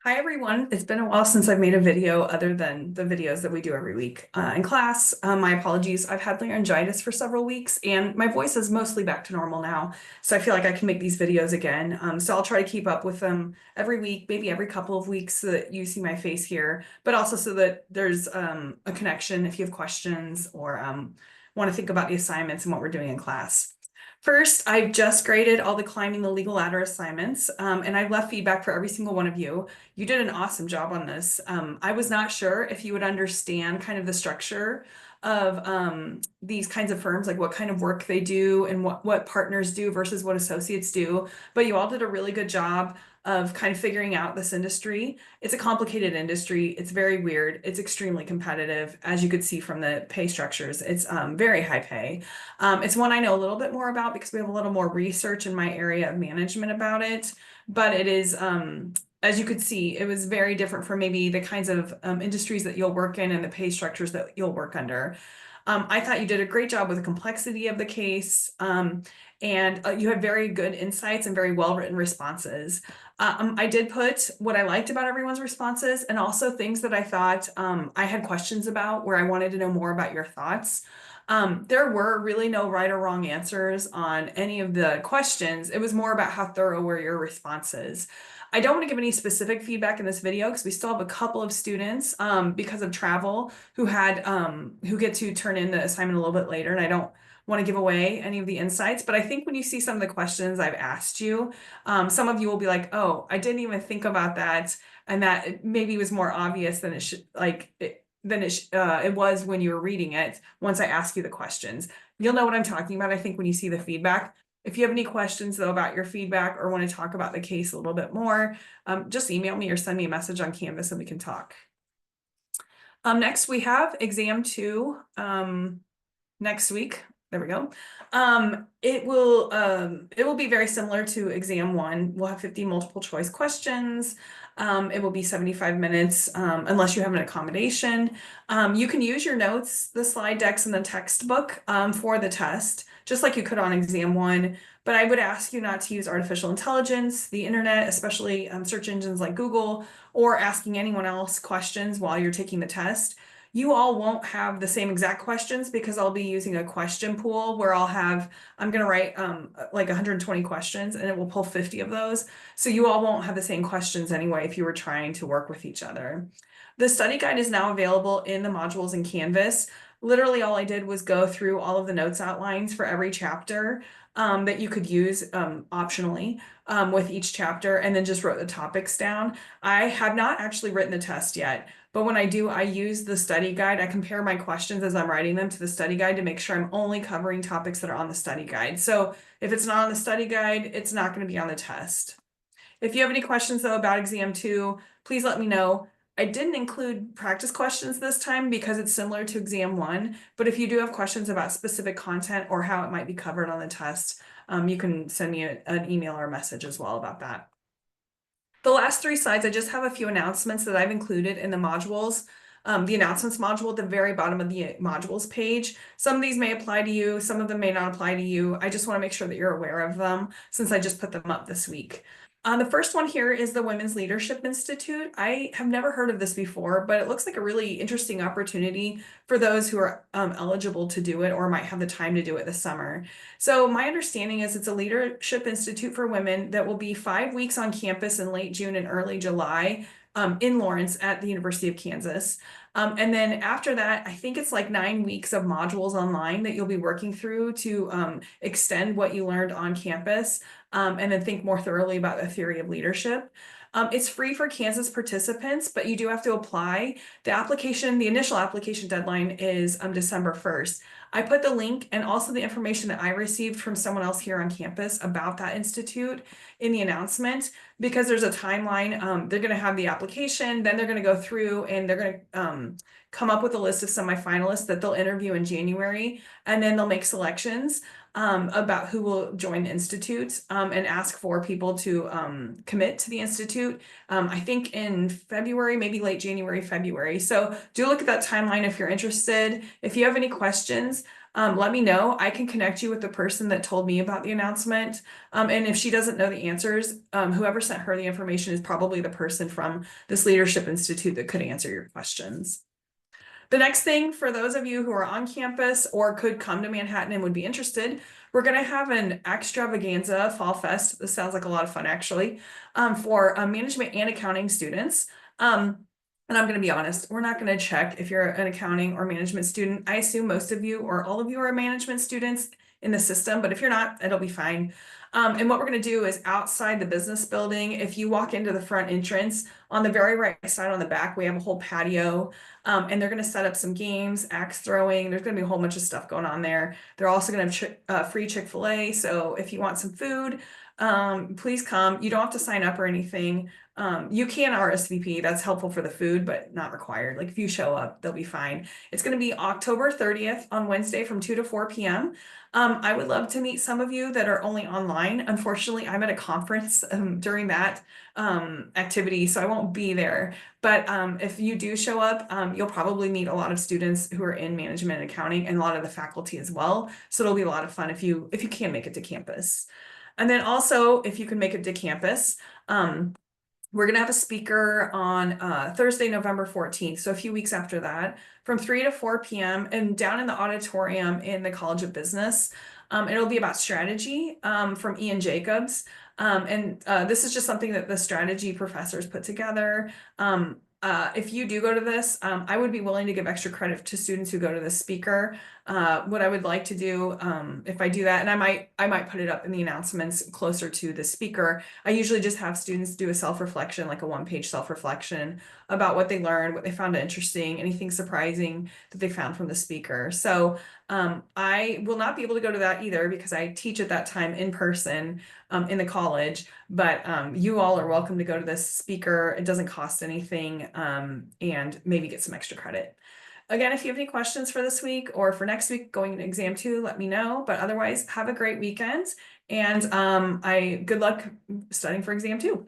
Hi everyone. It's been a while since I've made a video other than the videos that we do every week in class. My apologies. I've had laryngitis for several weeks and my voice is mostly back to normal now. So I feel like I can make these videos again. So I'll try to keep up with them every week, maybe every couple of weeks so that you see my face here, but also so that there's a connection if you have questions or want to think about the assignments and what we're doing in class. First, I've just graded all the climbing the legal ladder assignments, and I've left feedback for every single one of you. You did an awesome job on this. I was not sure if you would understand kind of the structure of these kinds of firms, like what kind of work they do and what partners do versus what associates do. But you all did a really good job of kind of figuring out this industry. It's a complicated industry. It's very weird. It's extremely competitive, as you could see from the pay structures. It's very high pay. It's one I know a little bit more about because we have a little more research in my area of management about it. But it is, as you could see, it was very different from maybe the kinds of industries that you'll work in and the pay structures that you'll work under. I thought you did a great job with the complexity of the case, and you had very good insights and very well-written responses. I did put what I liked about everyone's responses and also things that I thought I had questions about where I wanted to know more about your thoughts. There were really no right or wrong answers on any of the questions. It was more about how thorough were your responses. I don't want to give any specific feedback in this video because we still have a couple of students because of travel who get to turn in the assignment a little bit later, and I don't want to give away any of the insights. But I think when you see some of the questions I've asked you, some of you will be like, "Oh, I didn't even think about that," and that it maybe was more obvious than it should than it was when you were reading it once I ask you the questions. You'll know what I'm talking about, I think, when you see the feedback. If you have any questions, though, about your feedback or want to talk about the case a little bit more, just email me or send me a message on Canvas and we can talk. Next, we have exam 2 next week. There we go. It will be very similar to exam 1. We'll have 50 multiple choice questions. It will be 75 minutes unless you have an accommodation. You can use your notes, the slide decks, and the textbook for the test, just like you could on exam 1. But I would ask you not to use artificial intelligence, the internet, especially search engines like Google, or asking anyone else questions while you're taking the test. You all won't have the same exact questions because I'll be using a question pool where I'm going to write like 120 questions and it will pull 50 of those. So you all won't have the same questions anyway if you were trying to work with each other. The study guide is now available in the modules in Canvas. Literally all I did was go through all of the notes outlines for every chapter that you could use optionally with each chapter, and then just wrote the topics down. I have not actually written the test yet. But when I do, I use the study guide. I compare my questions as I'm writing them to the study guide to make sure I'm only covering topics that are on the study guide. So if it's not on the study guide, it's not going to be on the test. If you have any questions though about exam 2, please let me know. I didn't include practice questions this time because it's similar to exam 1, but if you do have questions about specific content or how it might be covered on the test, you can send me an email or a message as well about that. The last 3 slides, I just have a few announcements that I've included in the modules. The announcements module at the very bottom of the modules page. Some of these may apply to you, some of them may not apply to you. I just want to make sure that you're aware of them since I just put them up this week. The first one here is the Women's Leadership Institute. I have never heard of this before, but it looks like a really interesting opportunity for those who are eligible to do it or might have the time to do it this summer. So my understanding is it's a leadership institute for women that will be 5 weeks on campus in late June and early July in Lawrence at the University of Kansas. And then after that, I think it's like 9 weeks of modules online that you'll be working through to extend what you learned on campus and then think more thoroughly about the theory of leadership. It's free for Kansas participants, but you do have to apply. The initial application deadline is December 1st. I put the link and also the information that I received from someone else here on campus about that institute in the announcement because there's a timeline. They're going to have the application, then they're going to go through and they're going to come up with a list of semifinalists that they'll interview in January, and then they'll make selections about who will join the institute and ask for people to commit to the institute. I think in February, maybe late January, February. So do look at that timeline if you're interested. If you have any questions, let me know. I can connect you with the person that told me about the announcement. And if she doesn't know the answers, whoever sent her the information is probably the person from this Leadership Institute that could answer your questions. The next thing, for those of you who are on campus or could come to Manhattan and would be interested, we're going to have an extravaganza fall fest. This sounds like a lot of fun, actually, for management and accounting students. And I'm going to be honest, we're not going to check if you're an accounting or management student. I assume most of you or all of you are management students in the system, but if you're not, it'll be fine. And what we're going to do is outside the business building, if you walk into the front entrance, on the very right side on the back, we have a whole patio. And they're going to set up some games, axe throwing. There's going to be a whole bunch of stuff going on there. They're also going to have free Chick-fil-A. So if you want some food, please come. You don't have to sign up or anything. You can RSVP. That's helpful for the food, but not required. Like if you show up, they'll be fine. It's going to be October 30th on Wednesday from 2 to 4 p.m. I would love to meet some of you that are only online. Unfortunately, I'm at a conference during that activity, so I won't be there. But if you do show up, you'll probably meet a lot of students who are in management and accounting and a lot of the faculty as well. So it'll be a lot of fun if you can make it to campus. And then also, if you can make it to campus, we're going to have a speaker on Thursday, November 14th. So a few weeks after that, from 3 to 4 p.m. and down in the auditorium in the College of Business. It'll be about strategy from Ian Jacobs. This is just something that the strategy professors put together. If you do go to this, I would be willing to give extra credit to students who go to this speaker. What I would like to do, if I do that, and I might put it up in the announcements closer to the speaker. I usually just have students do a self-reflection, like a one-page self-reflection about what they learned, what they found interesting, anything surprising that they found from the speaker. So I will not be able to go to that either because I teach at that time in person in the college, but you all are welcome to go to this speaker. It doesn't cost anything, and maybe get some extra credit. Again, if you have any questions for this week or for next week going into exam 2, let me know. But otherwise, have a great weekend, and good luck studying for exam 2.